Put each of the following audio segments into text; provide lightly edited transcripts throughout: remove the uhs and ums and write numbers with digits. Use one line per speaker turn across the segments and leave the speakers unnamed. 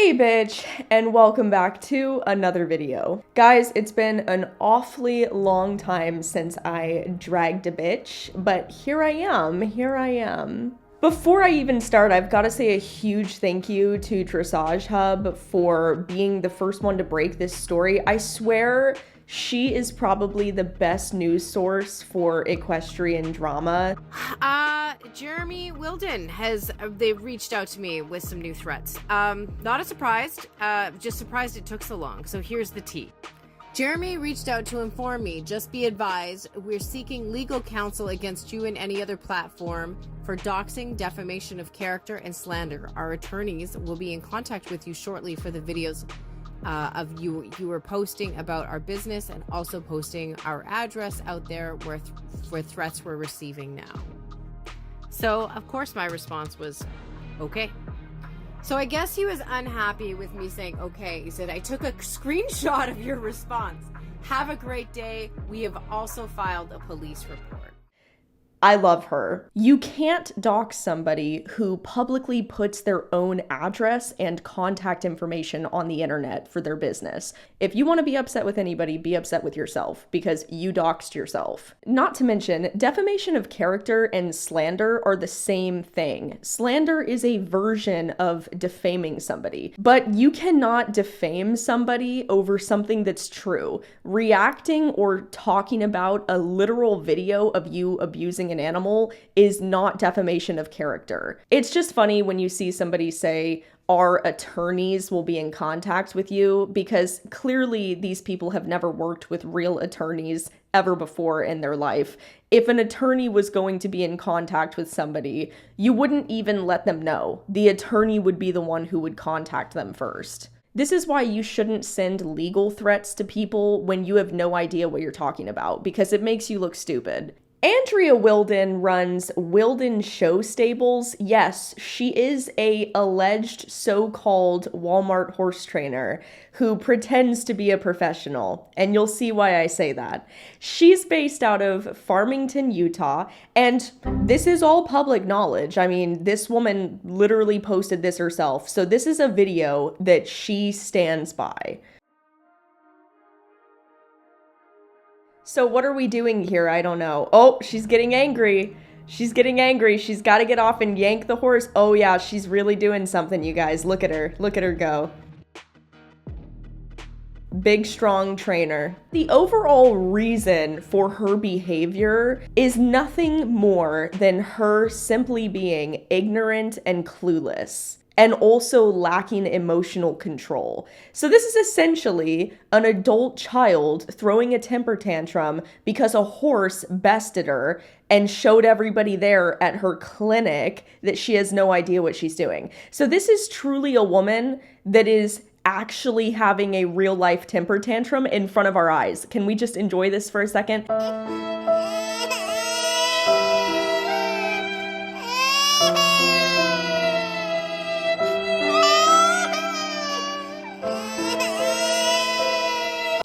Hey bitch, and welcome back to another video. Guys, it's been an awfully long time since I dragged a bitch, but here I am. Before I even start, I've got to say a huge thank you to Dressage Hub for being the first one to break this story. I swear she is probably the best news source for equestrian drama.
Jeremy Wilden they've reached out to me with some new threats. Not a surprise, just surprised it took so long. So here's the tea. Jeremy reached out to inform me, just be advised, we're seeking legal counsel against you and any other platform for doxing, defamation of character, and slander. Our attorneys will be in contact with you shortly for the videos of you were posting about our business and also posting our address out there where threats we're receiving now. So, of course, my response was, okay. So I guess he was unhappy with me saying, okay. He said, I took a screenshot of your response. Have a great day. We have also filed a police report.
I love her. You can't dox somebody who publicly puts their own address and contact information on the internet for their business. If you want to be upset with anybody, be upset with yourself because you doxed yourself. Not to mention, defamation of character and slander are the same thing. Slander is a version of defaming somebody, but you cannot defame somebody over something that's true. Reacting or talking about a literal video of you abusing an animal is not defamation of character. It's just funny when you see somebody say, our attorneys will be in contact with you, because clearly these people have never worked with real attorneys ever before in their life. If an attorney was going to be in contact with somebody, you wouldn't even let them know. The attorney would be the one who would contact them first. This is why you shouldn't send legal threats to people when you have no idea what you're talking about, because it makes you look stupid. Andrea Wilden runs Wilden Show Stables. Yes, she is a alleged so-called Walmart horse trainer who pretends to be a professional, and you'll see why I say that. She's based out of Farmington, Utah, and this is all public knowledge. I mean, this woman literally posted this herself, so this is a video that she stands by. So what are we doing here? I don't know. Oh, she's getting angry. She's getting angry. She's got to get off and yank the horse. Oh yeah, she's really doing something, you guys. Look at her. Look at her go. Big, strong trainer. The overall reason for her behavior is nothing more than her simply being ignorant and clueless, and also lacking emotional control. So this is essentially an adult child throwing a temper tantrum because a horse bested her and showed everybody there at her clinic that she has no idea what she's doing. So this is truly a woman that is actually having a real life temper tantrum in front of our eyes. Can we just enjoy this for a second?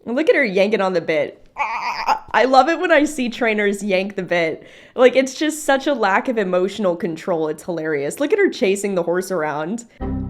Look at her yanking on the bit. I love it when I see trainers yank the bit. Like, it's just such a lack of emotional control. It's hilarious. Look at her chasing the horse around.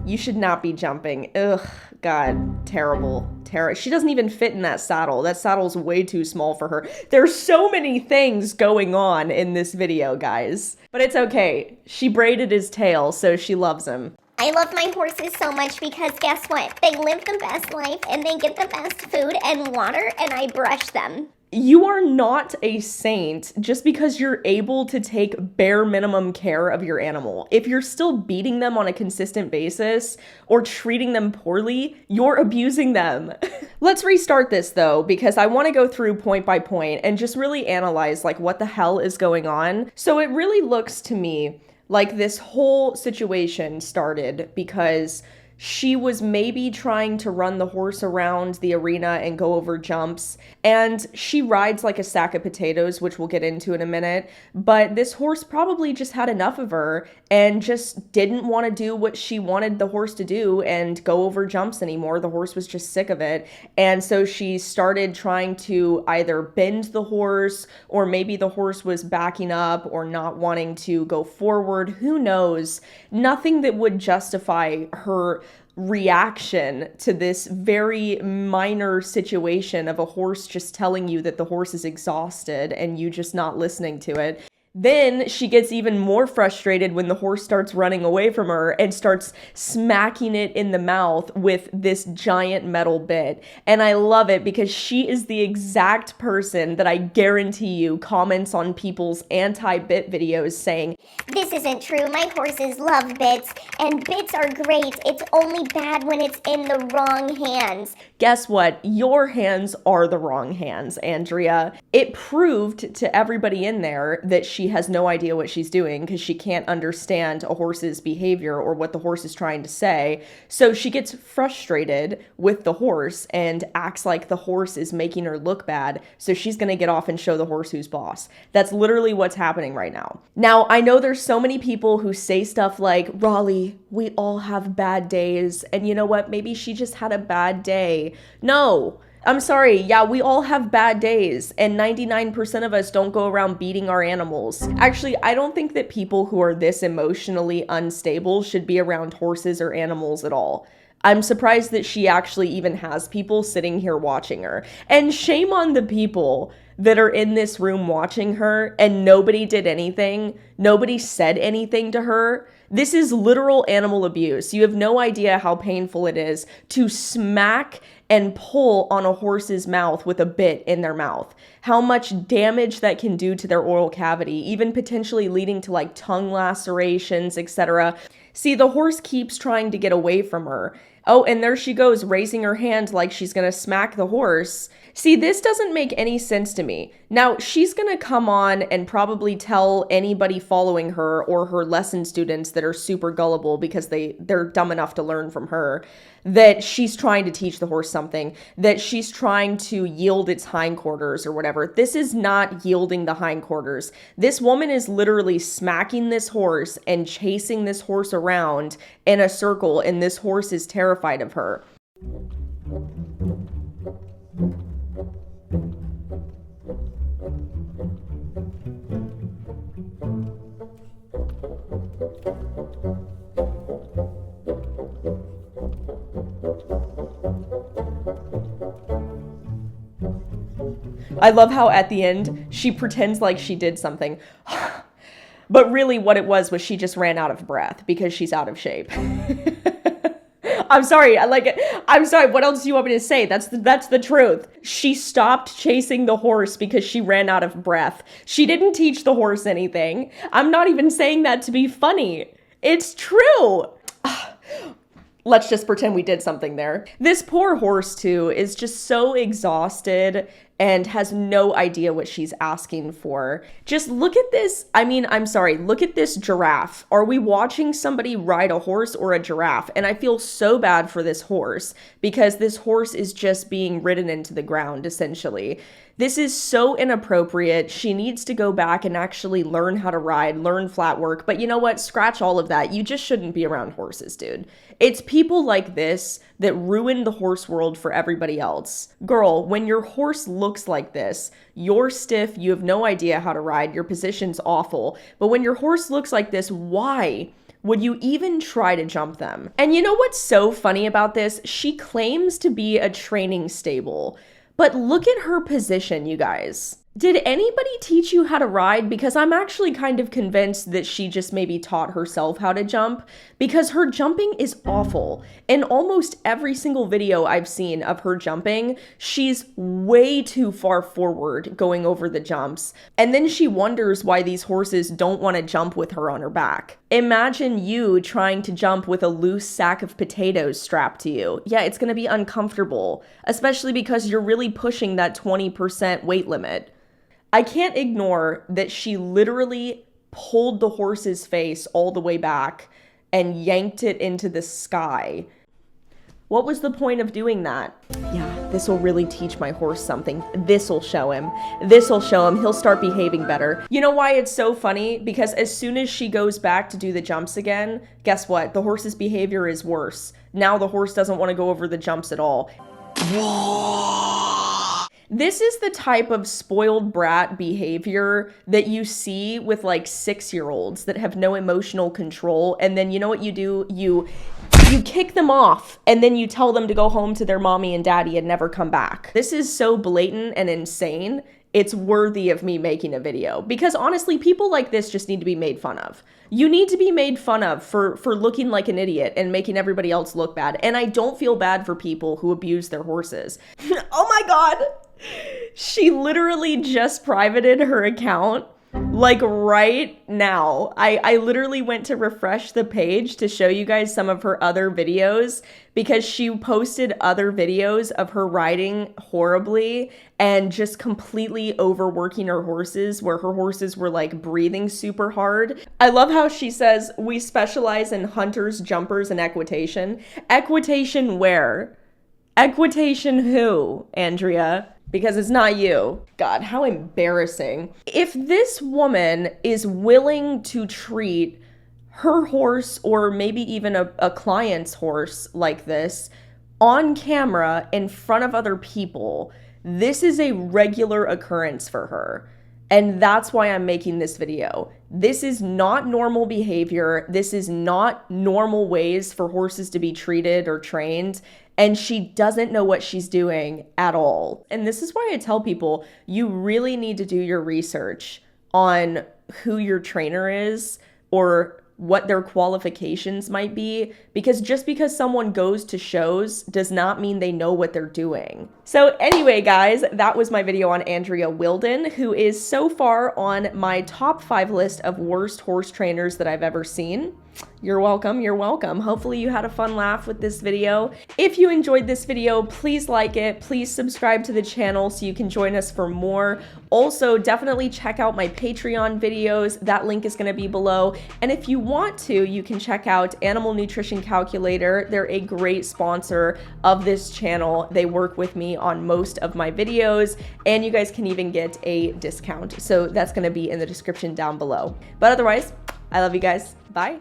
You should not be jumping. Ugh, God, terrible. She doesn't even fit in that saddle. That saddle's way too small for her. There's so many things going on in this video, guys. But it's okay. She braided his tail, so she loves him.
I love my horses so much because guess what? They live the best life and they get the best food and water, and I brush them.
You are not a saint just because you're able to take bare minimum care of your animal. If you're still beating them on a consistent basis or treating them poorly, you're abusing them. Let's restart this though, because I want to go through point by point and just really analyze like what the hell is going on. So it really looks to me like this whole situation started because she was maybe trying to run the horse around the arena and go over jumps, and she rides like a sack of potatoes, which we'll get into in a minute, but this horse probably just had enough of her and just didn't want to do what she wanted the horse to do and go over jumps anymore. The horse was just sick of it, and so she started trying to either bend the horse, or maybe the horse was backing up or not wanting to go forward. Who knows? Nothing that would justify her reaction to this very minor situation of a horse just telling you that the horse is exhausted and you just not listening to it. Then she gets even more frustrated when the horse starts running away from her and starts smacking it in the mouth with this giant metal bit. And I love it because she is the exact person that I guarantee you comments on people's anti-bit videos saying,
"This isn't true. My horses love bits, and bits are great. It's only bad when it's in the wrong hands."
Guess what? Your hands are the wrong hands, Andrea. It proved to everybody in there that she has no idea what she's doing because she can't understand a horse's behavior or what the horse is trying to say. So she gets frustrated with the horse and acts like the horse is making her look bad. So she's going to get off and show the horse who's boss. That's literally what's happening right now. Now, I know there's so many people who say stuff like, "Raleigh, we all have bad days. And you know what? Maybe she just had a bad day." No. I'm sorry, yeah, we all have bad days, and 99% of us don't go around beating our animals. Actually, I don't think that people who are this emotionally unstable should be around horses or animals at all. I'm surprised that she actually even has people sitting here watching her. And shame on the people that are in this room watching her and nobody did anything. Nobody said anything to her. This is literal animal abuse. You have no idea how painful it is to smack and pull on a horse's mouth with a bit in their mouth. How much damage that can do to their oral cavity, even potentially leading to like tongue lacerations, etc. See, the horse keeps trying to get away from her. Oh, and there she goes, raising her hand like she's gonna smack the horse. See, this doesn't make any sense to me. Now, she's gonna come on and probably tell anybody following her or her lesson students that are super gullible because they're dumb enough to learn from her that she's trying to teach the horse something, that she's trying to yield its hindquarters or whatever. This is not yielding the hindquarters. This woman is literally smacking this horse and chasing this horse around in a circle, and this horse is terrified of her. I love how at the end, she pretends like she did something. But really what it was she just ran out of breath because she's out of shape. I'm sorry. I'm sorry. What else do you want me to say? That's the truth. She stopped chasing the horse because she ran out of breath. She didn't teach the horse anything. I'm not even saying that to be funny. It's true. Let's just pretend we did something there. This poor horse, too, is just so exhausted and has no idea what she's asking for. Just look at this. I mean, I'm sorry. Look at this giraffe. Are we watching somebody ride a horse or a giraffe? And I feel so bad for this horse because this horse is just being ridden into the ground, essentially. This is so inappropriate. She needs to go back and actually learn how to ride, learn flat work. But you know what? Scratch all of that. You just shouldn't be around horses, dude. It's people like this that ruin the horse world for everybody else. Girl, when your horse looks like this, you're stiff, you have no idea how to ride, your position's awful. But when your horse looks like this, why would you even try to jump them? And you know what's so funny about this? She claims to be a training stable. But look at her position, you guys. Did anybody teach you how to ride? Because I'm actually kind of convinced that she just maybe taught herself how to jump, because her jumping is awful. In almost every single video I've seen of her jumping, she's way too far forward going over the jumps. And then she wonders why these horses don't want to jump with her on her back. Imagine you trying to jump with a loose sack of potatoes strapped to you. Yeah, it's going to be uncomfortable, especially because you're really pushing that 20% weight limit. I can't ignore that she literally pulled the horse's face all the way back and yanked it into the sky. What was the point of doing that? Yeah, this will really teach my horse something. This will show him. This will show him. He'll start behaving better. You know why it's so funny? Because as soon as she goes back to do the jumps again, guess what? The horse's behavior is worse. Now the horse doesn't want to go over the jumps at all. This is the type of spoiled brat behavior that you see with like 6-year-olds that have no emotional control. And then you know what you do? You You kick them off and then you tell them to go home to their mommy and daddy and never come back. This is so blatant and insane. It's worthy of me making a video because honestly, people like this just need to be made fun of. You need to be made fun of for looking like an idiot and making everybody else look bad. And I don't feel bad for people who abuse their horses. Oh my God. She literally just privated her account like right now. I literally went to refresh the page to show you guys some of her other videos because she posted other videos of her riding horribly and just completely overworking her horses where her horses were like breathing super hard. I love how she says, we specialize in hunters, jumpers, and equitation. Equitation where? Equitation who, Andrea? Because it's not you. God, how embarrassing. If this woman is willing to treat her horse or maybe even a client's horse like this on camera in front of other people, this is a regular occurrence for her. And that's why I'm making this video. This is not normal behavior. This is not normal ways for horses to be treated or trained. And she doesn't know what she's doing at all. And this is why I tell people, you really need to do your research on who your trainer is or what their qualifications might be, because just because someone goes to shows does not mean they know what they're doing. So anyway, guys, that was my video on Andrea Wilden, who is so far on my top 5 list of worst horse trainers that I've ever seen. You're welcome, you're welcome. Hopefully you had a fun laugh with this video. If you enjoyed this video, please like it. Please subscribe to the channel so you can join us for more. Also, definitely check out my Patreon videos. That link is gonna be below. And if you want to, you can check out Animal Nutrition Calculator. They're a great sponsor of this channel. They work with me on most of my videos, and you guys can even get a discount. So that's gonna be in the description down below. But otherwise, I love you guys. Bye.